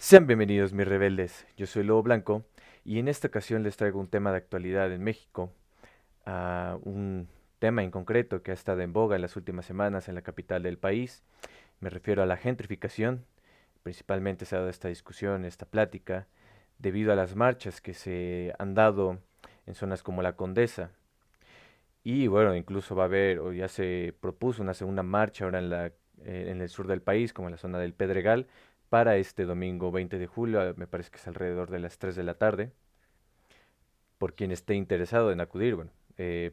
Sean bienvenidos mis rebeldes, yo soy Lobo Blanco y en esta ocasión les traigo un tema de actualidad en México, un tema en concreto que ha estado en boga en las últimas semanas en la capital del país. Me refiero a la gentrificación. Principalmente se ha dado esta discusión, esta plática, debido a las marchas que se han dado en zonas como la Condesa. Y bueno, incluso va a haber, o ya se propuso una segunda marcha ahora en el sur del país, como en la zona del Pedregal, para este domingo 20 de julio, me parece que es alrededor de las 3 de la tarde. Por quien esté interesado en acudir, bueno,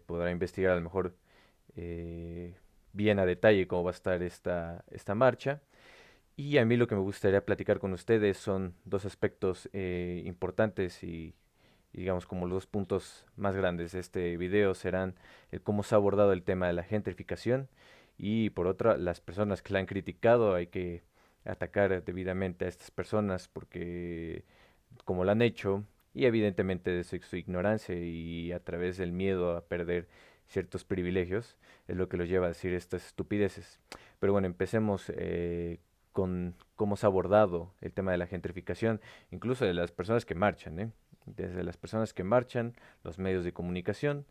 podrá investigar a lo mejor eh, bien a detalle cómo va a estar esta marcha. Y a mí lo que me gustaría platicar con ustedes son dos aspectos importantes y digamos como los dos puntos más grandes de este video serán el cómo se ha abordado el tema de la gentrificación y por otra las personas que la han criticado. Hay que atacar debidamente a estas personas porque como lo han hecho y evidentemente de su ignorancia y a través del miedo a perder ciertos privilegios es lo que los lleva a decir estas estupideces. Pero bueno, empecemos con cómo se ha abordado el tema de la gentrificación, incluso de las personas que marchan, ¿eh? Desde las personas que marchan, los medios de comunicación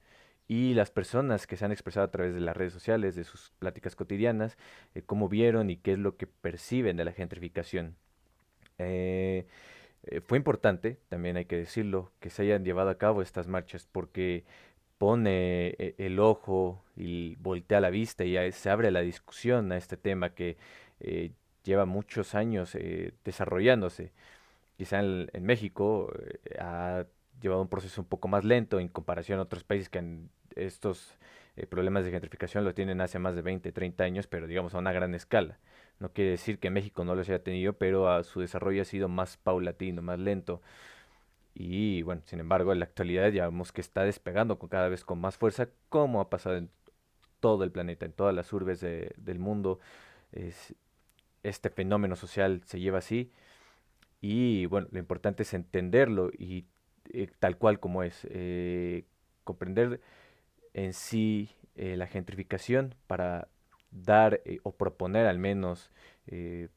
y las personas que se han expresado a través de las redes sociales, de sus pláticas cotidianas, cómo vieron y qué es lo que perciben de la gentrificación. Eh, Fue importante, también hay que decirlo, que se hayan llevado a cabo estas marchas porque pone el ojo y voltea la vista y se abre la discusión a este tema que eh, lleva muchos años desarrollándose. Quizá en México ha llevado un proceso un poco más lento en comparación a otros países que estos problemas de gentrificación lo tienen hace más de 20, 30 años, pero digamos a una gran escala. No quiere decir que México no los haya tenido, pero su desarrollo ha sido más paulatino, más lento. Y bueno, sin embargo, en la actualidad ya vemos que está despegando cada vez con más fuerza, como ha pasado en todo el planeta, en todas las urbes del mundo. Es- este fenómeno social se lleva así y bueno, lo importante es entenderlo y tal cual como es, comprender en sí la gentrificación para dar o proponer al menos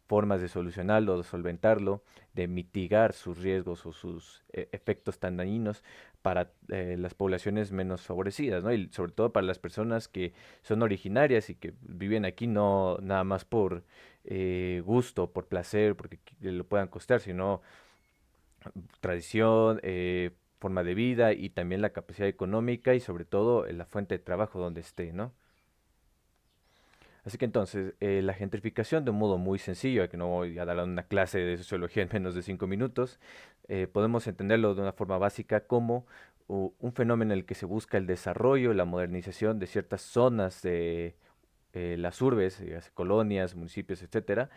formas de solucionarlo, de solventarlo, de mitigar sus riesgos o sus efectos tan dañinos para las poblaciones menos favorecidas, ¿no? Y sobre todo para las personas que son originarias y que viven aquí no nada más por gusto, por placer, porque lo puedan costear, sino tradición, forma de vida y también la capacidad económica y sobre todo la fuente de trabajo donde esté, ¿no? Así que entonces, la gentrificación de un modo muy sencillo, que no voy a dar una clase de sociología en menos de 5 minutos, podemos entenderlo de una forma básica como un fenómeno en el que se busca el desarrollo, la modernización de ciertas zonas de las urbes, colonias, municipios, etcétera,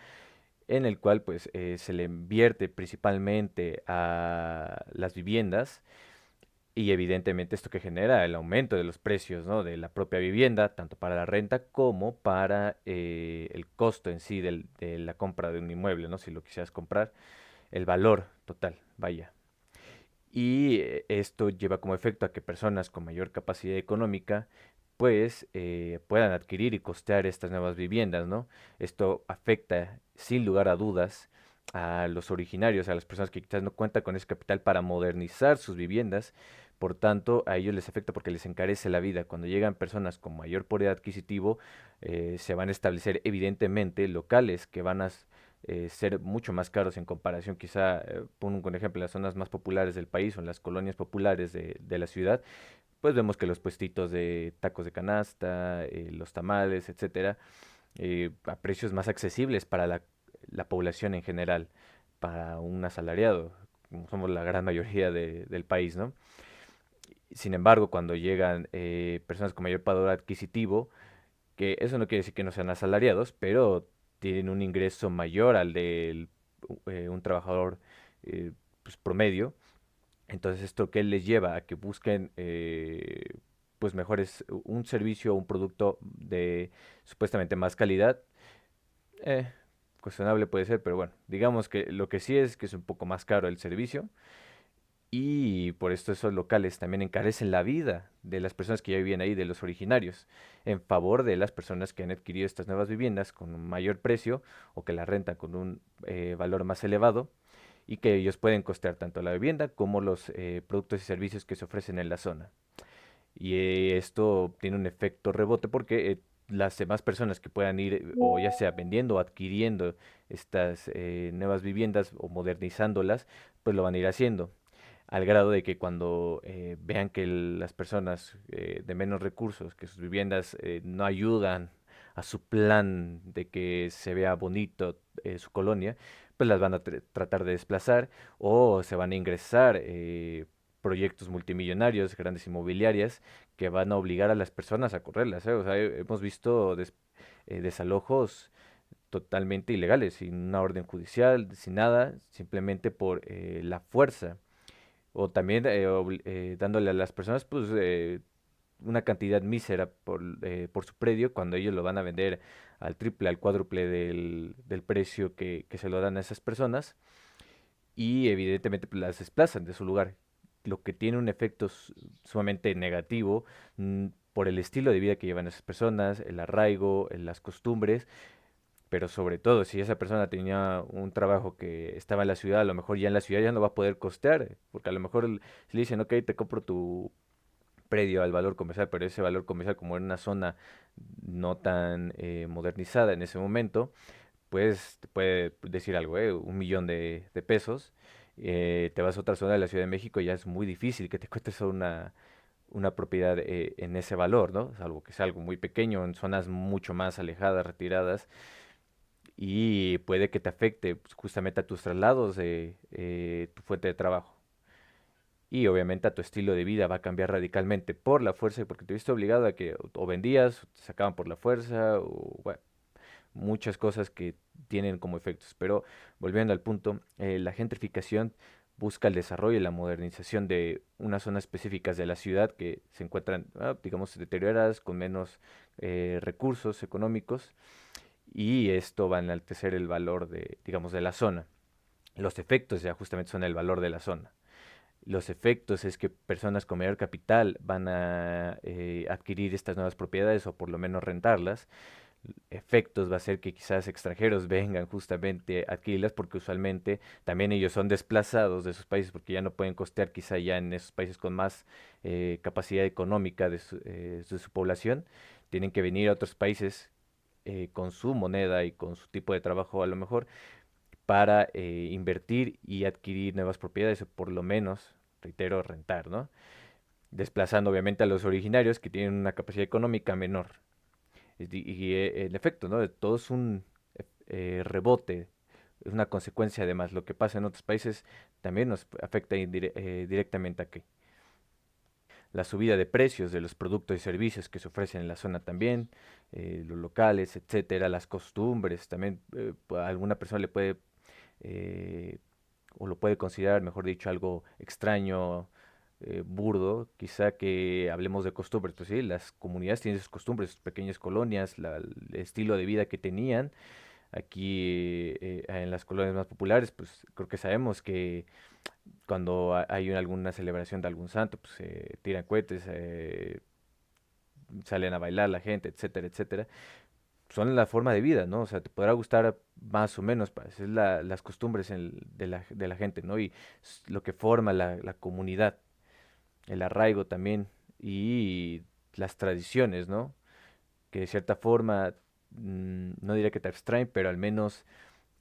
en el cual pues se le invierte principalmente a las viviendas y evidentemente esto que genera el aumento de los precios, ¿no? De la propia vivienda, tanto para la renta como para el costo en sí de la compra de un inmueble, ¿no? Si lo quisieras comprar, el valor total, vaya. Y esto lleva como efecto a que personas con mayor capacidad económica pues puedan adquirir y costear estas nuevas viviendas, ¿no? Esto afecta sin lugar a dudas a los originarios, a las personas que quizás no cuentan con ese capital para modernizar sus viviendas. Por tanto, a ellos les afecta porque les encarece la vida. Cuando llegan personas con mayor poder adquisitivo, se van a establecer evidentemente locales que van a ser mucho más caros en comparación, quizá, pongo un ejemplo, en las zonas más populares del país o en las colonias populares de la ciudad, pues vemos que los puestitos de tacos de canasta, los tamales, etcétera, a precios más accesibles para la población en general, para un asalariado, como somos la gran mayoría del país, ¿no? Sin embargo, cuando llegan personas con mayor poder adquisitivo, que eso no quiere decir que no sean asalariados, pero tienen un ingreso mayor al de un trabajador eh, pues, promedio. Entonces, ¿esto qué les lleva? A que busquen pues mejores, un servicio o un producto de supuestamente más calidad. Eh, Cuestionable puede ser, pero bueno, digamos que lo que sí es que es un poco más caro el servicio y por esto esos locales también encarecen la vida de las personas que ya vivían ahí, de los originarios, en favor de las personas que han adquirido estas nuevas viviendas con un mayor precio o que la rentan con un valor más elevado. y que ellos pueden costear tanto la vivienda como los productos y servicios que se ofrecen en la zona. Y esto tiene un efecto rebote porque las demás personas que puedan ir o ya sea vendiendo o adquiriendo estas nuevas viviendas o modernizándolas, pues lo van a ir haciendo. Al grado de que cuando vean que las personas de menos recursos, que sus viviendas no ayudan a su plan de que se vea bonito su colonia, pues las van a tratar de desplazar o se van a ingresar proyectos multimillonarios, grandes inmobiliarias, que van a obligar a las personas a correrlas, ¿eh? O sea, hemos visto desalojos totalmente ilegales, sin una orden judicial, sin nada, simplemente por la fuerza. O también dándole a las personas pues una cantidad mísera por su predio cuando ellos lo van a vender al triple, al cuádruple del precio que se lo dan a esas personas y evidentemente pues, las desplazan de su lugar, lo que tiene un efecto sumamente negativo por el estilo de vida que llevan esas personas, el arraigo, las costumbres, pero sobre todo si esa persona tenía un trabajo que estaba en la ciudad, a lo mejor ya en la ciudad ya no va a poder costear, porque a lo mejor si le dicen, ok, te compro tu predio al valor comercial, pero ese valor comercial como en una zona no tan modernizada en ese momento, pues te puede decir algo, 1 millón de pesos. Te vas a otra zona de la Ciudad de México y ya es muy difícil que te cueste una propiedad en ese valor, ¿no? Salvo que sea algo muy pequeño, en zonas mucho más alejadas, retiradas, y puede que te afecte pues, justamente a tus traslados de tu fuente de trabajo. Y obviamente a tu estilo de vida va a cambiar radicalmente por la fuerza, porque te viste obligado a que o vendías, o te sacaban por la fuerza, o bueno, muchas cosas que tienen como efectos. Pero volviendo al punto, la gentrificación busca el desarrollo y la modernización de unas zonas específicas de la ciudad que se encuentran, digamos, deterioradas, con menos recursos económicos, y esto va a enaltecer el valor de, digamos, de la zona. Los efectos ya justamente son el valor de la zona. Los efectos es que personas con mayor capital van a adquirir estas nuevas propiedades o por lo menos rentarlas. Efectos va a ser que quizás extranjeros vengan justamente a adquirirlas porque usualmente también ellos son desplazados de sus países porque ya no pueden costear quizá ya en esos países con más capacidad económica de su población. Tienen que venir a otros países con su moneda y con su tipo de trabajo a lo mejor para invertir y adquirir nuevas propiedades o por lo menos, reitero, rentar, ¿no? Desplazando obviamente a los originarios que tienen una capacidad económica menor. En efecto, ¿no? Todo es un rebote, es una consecuencia además. Lo que pasa en otros países también nos afecta directamente aquí. La subida de precios de los productos y servicios que se ofrecen en la zona también, los locales, etcétera, las costumbres, también a alguna persona le puede eh, o lo puede considerar, mejor dicho, algo extraño, burdo, quizá que hablemos de costumbres, pues sí, las comunidades tienen sus costumbres, sus pequeñas colonias, el estilo de vida que tenían. Aquí en las colonias más populares, pues creo que sabemos que cuando hay alguna celebración de algún santo, pues se tiran cohetes, salen a bailar la gente, etcétera, etcétera. Son la forma de vida, ¿no? O sea, te podrá gustar más o menos, pues, es las costumbres de la gente, ¿no? Y lo que forma la comunidad, el arraigo también y las tradiciones, ¿no? Que de cierta forma, no diría que te abstraen, pero al menos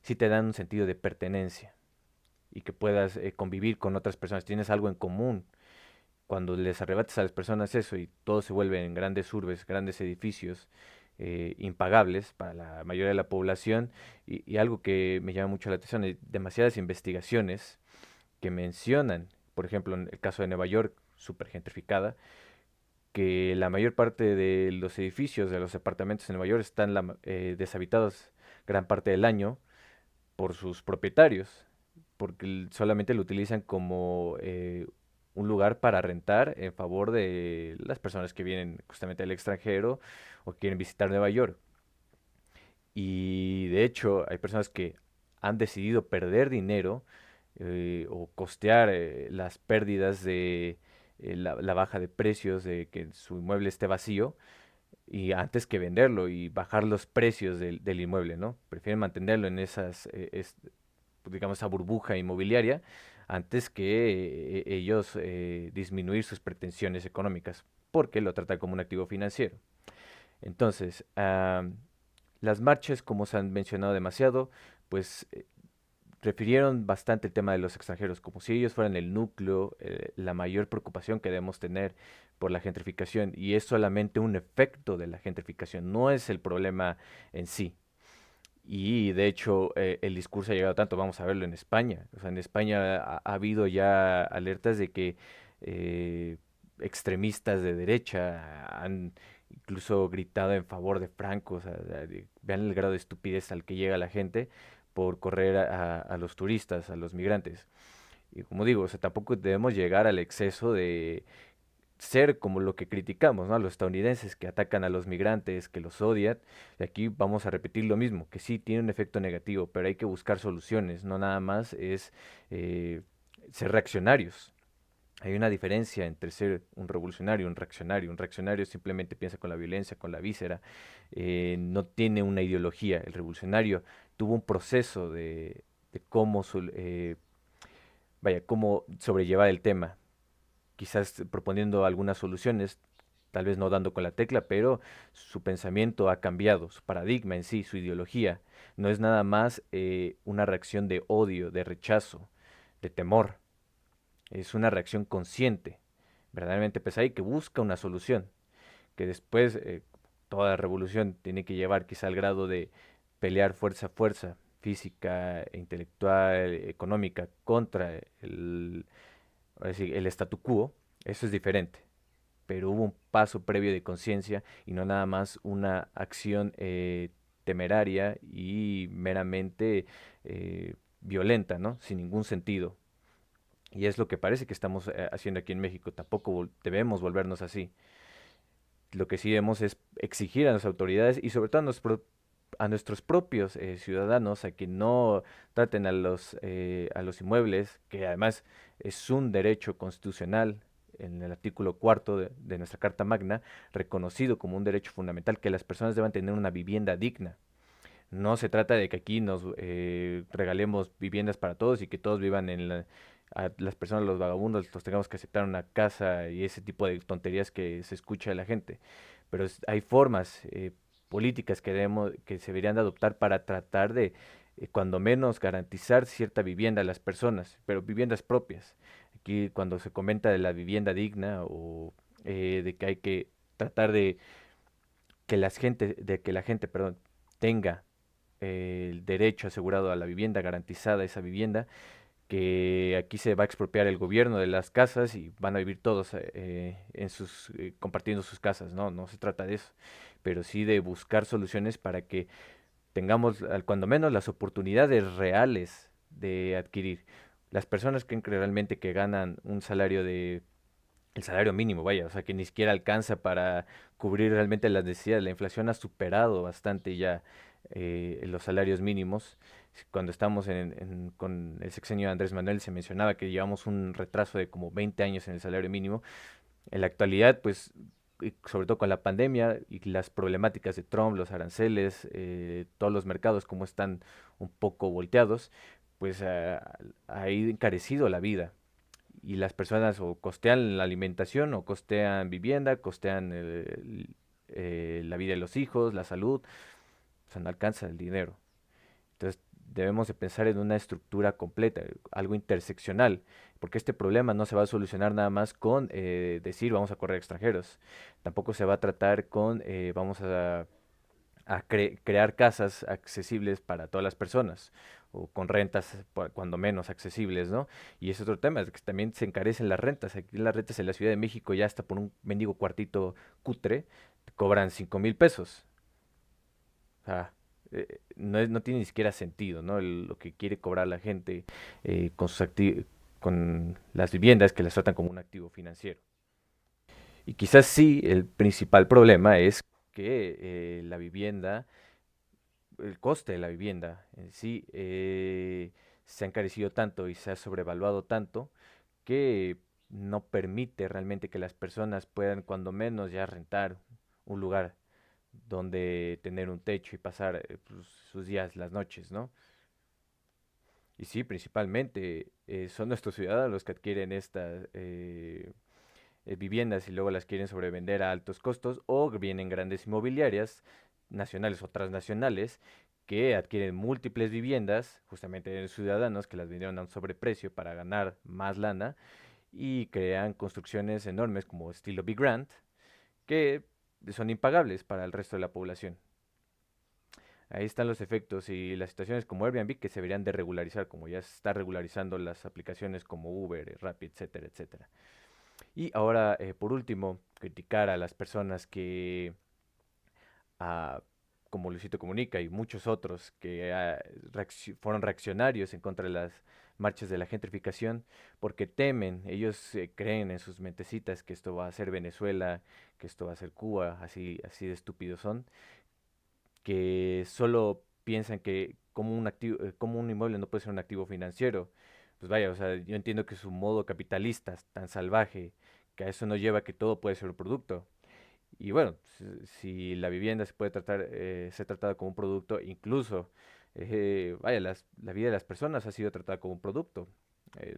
sí te dan un sentido de pertenencia y que puedas convivir con otras personas, tienes algo en común. Cuando les arrebatas a las personas eso y todo se vuelve en grandes urbes, grandes edificios, impagables para la mayoría de la población, y algo que me llama mucho la atención, hay demasiadas investigaciones que mencionan, por ejemplo, en el caso de Nueva York, súper gentrificada, que la mayor parte de los edificios, de los apartamentos en Nueva York están deshabitados gran parte del año por sus propietarios, porque solamente lo utilizan como un lugar para rentar en favor de las personas que vienen justamente del extranjero o quieren visitar Nueva York. Y de hecho hay personas que han decidido perder dinero o costear las pérdidas de la baja de precios de que su inmueble esté vacío y antes que venderlo y bajar los precios del inmueble, ¿no? Prefieren mantenerlo en digamos, esa burbuja inmobiliaria antes que ellos disminuir sus pretensiones económicas, porque lo tratan como un activo financiero. Entonces, las marchas, como se han mencionado demasiado, pues refirieron bastante el tema de los extranjeros, como si ellos fueran el núcleo, la mayor preocupación que debemos tener por la gentrificación, y es solamente un efecto de la gentrificación, no es el problema en sí. Y de hecho, el discurso ha llegado tanto, vamos a verlo en España. O sea, en España ha habido ya alertas de que eh, extremistas de derecha han incluso gritado en favor de Franco. O sea, vean el grado de estupidez al que llega la gente por correr a los turistas, a los migrantes. Y como digo, o sea, tampoco debemos llegar al exceso de ser como lo que criticamos, ¿no? A los estadounidenses que atacan a los migrantes, que los odian. Y aquí vamos a repetir lo mismo, que sí tiene un efecto negativo, pero hay que buscar soluciones, no nada más es eh, ser reaccionarios. Hay una diferencia entre ser un revolucionario y un reaccionario. Un reaccionario simplemente piensa con la violencia, con la víscera, no tiene una ideología. El revolucionario tuvo un proceso de cómo, vaya, cómo sobrellevar el tema, quizás proponiendo algunas soluciones, tal vez no dando con la tecla, pero su pensamiento ha cambiado, su paradigma en sí, su ideología, no es nada más una reacción de odio, de rechazo, de temor, es una reacción consciente, verdaderamente pesada y que busca una solución, que después toda revolución tiene que llevar quizá al grado de pelear fuerza a fuerza, física, intelectual, económica, contra ahora sí, el statu quo, eso es diferente, pero hubo un paso previo de conciencia y no nada más una acción temeraria y meramente violenta, ¿no? Sin ningún sentido. Y es lo que parece que estamos haciendo aquí en México. Tampoco debemos volvernos así. Lo que sí debemos es exigir a las autoridades y sobre todo a nuestros propios ciudadanos a que no traten a los inmuebles, que además es un derecho constitucional en el artículo cuarto de nuestra Carta Magna, reconocido como un derecho fundamental, que las personas deban tener una vivienda digna. No se trata de que aquí nos regalemos viviendas para todos y que todos vivan a las personas, los vagabundos, los tengamos que aceptar una casa y ese tipo de tonterías que se escucha de la gente. Pero hay formas políticas que se deberían de adoptar para tratar de, cuando menos, garantizar cierta vivienda a las personas, pero viviendas propias. Aquí cuando se comenta de la vivienda digna o de que hay que tratar de que la gente, perdón, tenga el derecho asegurado a la vivienda, garantizada esa vivienda, que aquí se va a expropiar el gobierno de las casas y van a vivir todos compartiendo sus casas, no, no se trata de eso, pero sí de buscar soluciones para que tengamos cuando menos las oportunidades reales de adquirir. Las personas creen que realmente que ganan un salario el salario mínimo, vaya, o sea, que ni siquiera alcanza para cubrir realmente las necesidades. La inflación ha superado bastante ya los salarios mínimos. Cuando estamos con el sexenio de Andrés Manuel se mencionaba que llevamos un retraso de como 20 años en el salario mínimo. En la actualidad, pues, y sobre todo con la pandemia y las problemáticas de Trump, los aranceles, todos los mercados como están un poco volteados, pues ha ido encarecido la vida y las personas o costean la alimentación o costean vivienda, costean la vida de los hijos, la salud, o sea, no alcanza el dinero. Entonces debemos de pensar en una estructura completa, algo interseccional, porque este problema no se va a solucionar nada más con decir vamos a correr extranjeros, tampoco se va a tratar con vamos a crear casas accesibles para todas las personas o con rentas cuando menos accesibles, ¿no? Y es otro tema, es que también se encarecen las rentas. Aquí las rentas en la Ciudad de México ya hasta por un mendigo cuartito cutre te cobran 5,000 pesos. O sea, no tiene ni siquiera sentido, ¿no? Lo que quiere cobrar la gente con las viviendas que las tratan como un activo financiero. Y quizás sí, el principal problema es que la vivienda el coste de la vivienda en sí se ha encarecido tanto y se ha sobrevaluado tanto que no permite realmente que las personas puedan cuando menos ya rentar un lugar donde tener un techo y pasar pues, sus días, las noches, ¿no? Y sí, principalmente son nuestros ciudadanos los que adquieren estas viviendas y luego las quieren sobrevender a altos costos, o vienen grandes inmobiliarias nacionales o transnacionales que adquieren múltiples viviendas justamente de ciudadanos que las vendieron a un sobreprecio para ganar más lana y crean construcciones enormes como estilo Big Grant que son impagables para el resto de la población. Ahí están los efectos y las situaciones como Airbnb que se deberían de regularizar, como ya se está regularizando las aplicaciones como Uber, Rappi, etcétera, etcétera. Y ahora, por último, criticar a las personas que, ah, como Luisito Comunica y muchos otros que fueron reaccionarios en contra de las marchas de la gentrificación, porque temen, ellos creen en sus mentecitas que esto va a ser Venezuela, que esto va a ser Cuba, así, así de estúpidos son, que solo piensan que como un activo, como un inmueble no puede ser un activo financiero. Pues vaya, o sea, yo entiendo que su modo capitalista es tan salvaje que a eso no lleva que todo puede ser un producto. Y bueno, si la vivienda se puede tratar, ser tratada como un producto, incluso, vaya, la vida de las personas ha sido tratada como un producto.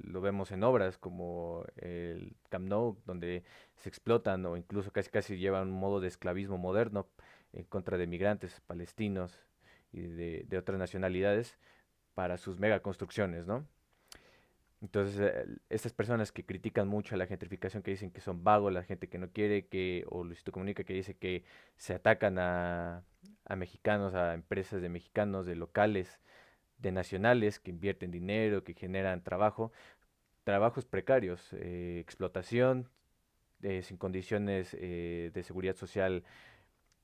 Lo vemos en obras como el Camp Nou, donde se explotan o incluso casi casi llevan un modo de esclavismo moderno en contra de migrantes palestinos y de otras nacionalidades para sus megaconstrucciones, ¿no? Entonces, estas personas que critican mucho a la gentrificación, que dicen que son vagos, la gente que no quiere, que, o Luisito Comunica, que dice que se atacan a mexicanos, a empresas de mexicanos, de locales, de nacionales, que invierten dinero, que generan trabajo, trabajos precarios, explotación, sin condiciones de seguridad social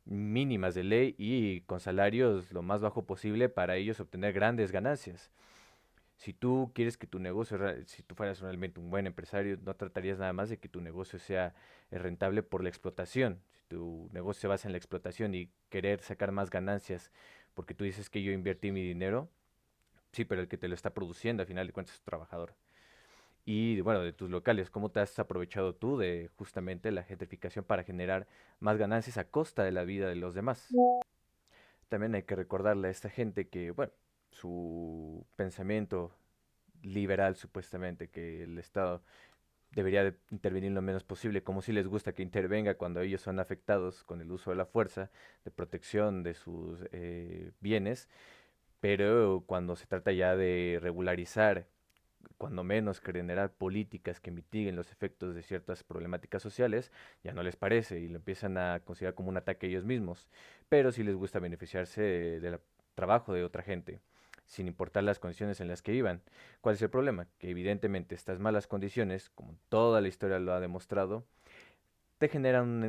mínimas de ley y con salarios lo más bajo posible para ellos obtener grandes ganancias. Si tú quieres que tu negocio, si tú fueras realmente un buen empresario, no tratarías nada más de que tu negocio sea rentable por la explotación. Si tu negocio se basa en la explotación y querer sacar más ganancias porque tú dices que yo invertí mi dinero, sí, pero el que te lo está produciendo, al final de cuentas, es tu trabajador. Y bueno, de tus locales, ¿cómo te has aprovechado tú de justamente la gentrificación para generar más ganancias a costa de la vida de los demás? También hay que recordarle a esta gente que, bueno, su pensamiento liberal supuestamente, que el Estado debería de intervenir lo menos posible, como si les gusta que intervenga cuando ellos son afectados con el uso de la fuerza, de protección de sus bienes, pero cuando se trata ya de regularizar, cuando menos generar políticas que mitiguen los efectos de ciertas problemáticas sociales, ya no les parece y lo empiezan a considerar como un ataque a ellos mismos, pero sí les gusta beneficiarse del trabajo de otra gente sin importar las condiciones en las que vivan. ¿Cuál es el problema? Que evidentemente estas malas condiciones, como toda la historia lo ha demostrado, te generan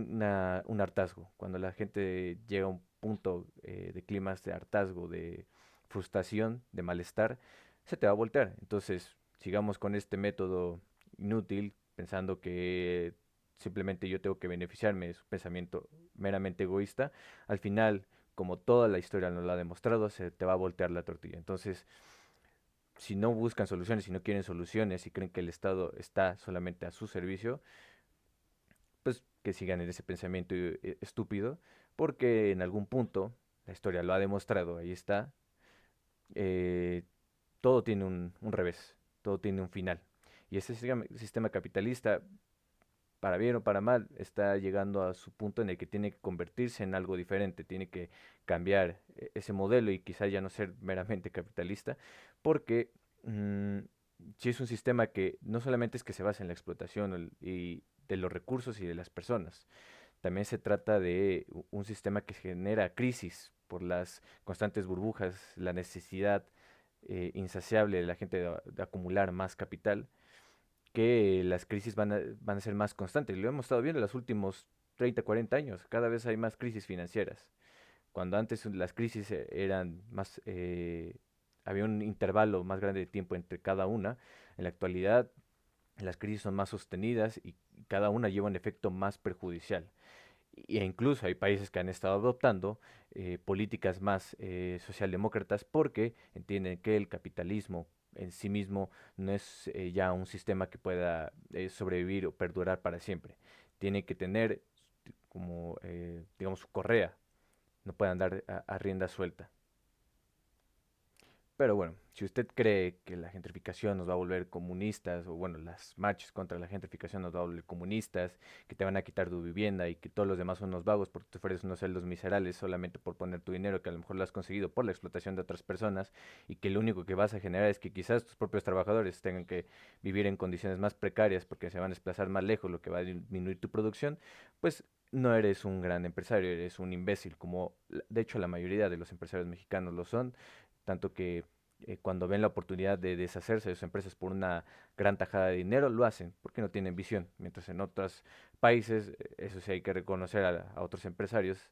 un hartazgo. Cuando la gente llega a un punto de climas de hartazgo, de frustración, de malestar, se te va a voltear. Entonces, sigamos con este método inútil, pensando que simplemente yo tengo que beneficiarme de su pensamiento meramente egoísta. Al final, como toda la historia nos lo ha demostrado, se te va a voltear la tortilla. Entonces, si no buscan soluciones, si no quieren soluciones, si creen que el Estado está solamente a su servicio, pues que sigan en ese pensamiento estúpido, porque en algún punto, la historia lo ha demostrado, ahí está, eh, todo tiene un revés, todo tiene un final. Y ese sistema capitalista, para bien o para mal, está llegando a su punto en el que tiene que convertirse en algo diferente, tiene que cambiar ese modelo y quizá ya no ser meramente capitalista, porque mm, si es un sistema que no solamente es que se basa en la explotación y de los recursos y de las personas, también se trata de un sistema que genera crisis por las constantes burbujas, la necesidad insaciable de la gente de acumular más capital, que las crisis van a ser más constantes. Lo hemos estado viendo en los últimos 30, 40 años. Cada vez hay más crisis financieras. Cuando antes las crisis eran más, había un intervalo más grande de tiempo entre cada una, en la actualidad las crisis son más sostenidas y cada una lleva un efecto más perjudicial. E incluso hay países que han estado adoptando políticas más socialdemócratas porque entienden que el capitalismo en sí mismo no es ya un sistema que pueda sobrevivir o perdurar para siempre. Tiene que tener como, digamos, su correa, no puede andar a rienda suelta. Pero bueno, si usted cree que la gentrificación nos va a volver comunistas, o bueno, las marchas contra la gentrificación nos va a volver comunistas, que te van a quitar tu vivienda y que todos los demás son unos vagos porque te ofreces unos sueldos miserables solamente por poner tu dinero que a lo mejor lo has conseguido por la explotación de otras personas y que lo único que vas a generar es que quizás tus propios trabajadores tengan que vivir en condiciones más precarias porque se van a desplazar más lejos, lo que va a disminuir tu producción, pues no eres un gran empresario, eres un imbécil, como de hecho la mayoría de los empresarios mexicanos lo son, tanto que cuando ven la oportunidad de deshacerse de sus empresas por una gran tajada de dinero, lo hacen, porque no tienen visión. Mientras en otros países, eso sí hay que reconocer a otros empresarios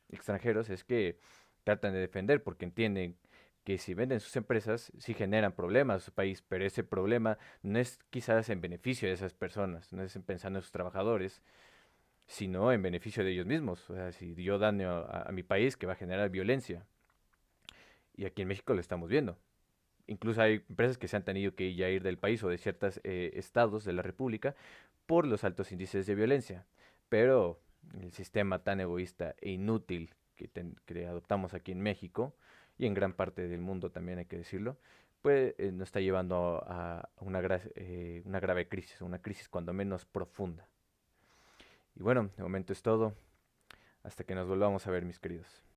extranjeros, es que tratan de defender porque entienden que si venden sus empresas, sí generan problemas a su país, pero ese problema no es quizás en beneficio de esas personas, no es pensando en sus trabajadores, sino en beneficio de ellos mismos. O sea, si yo daño a mi país, que va a generar violencia. Y aquí en México lo estamos viendo. Incluso hay empresas que se han tenido que ya ir del país o de ciertos estados de la República por los altos índices de violencia. Pero el sistema tan egoísta e inútil que adoptamos aquí en México y en gran parte del mundo también hay que decirlo, pues nos está llevando a una grave crisis, una crisis cuando menos profunda. Y bueno, de momento es todo. Hasta que nos volvamos a ver, mis queridos.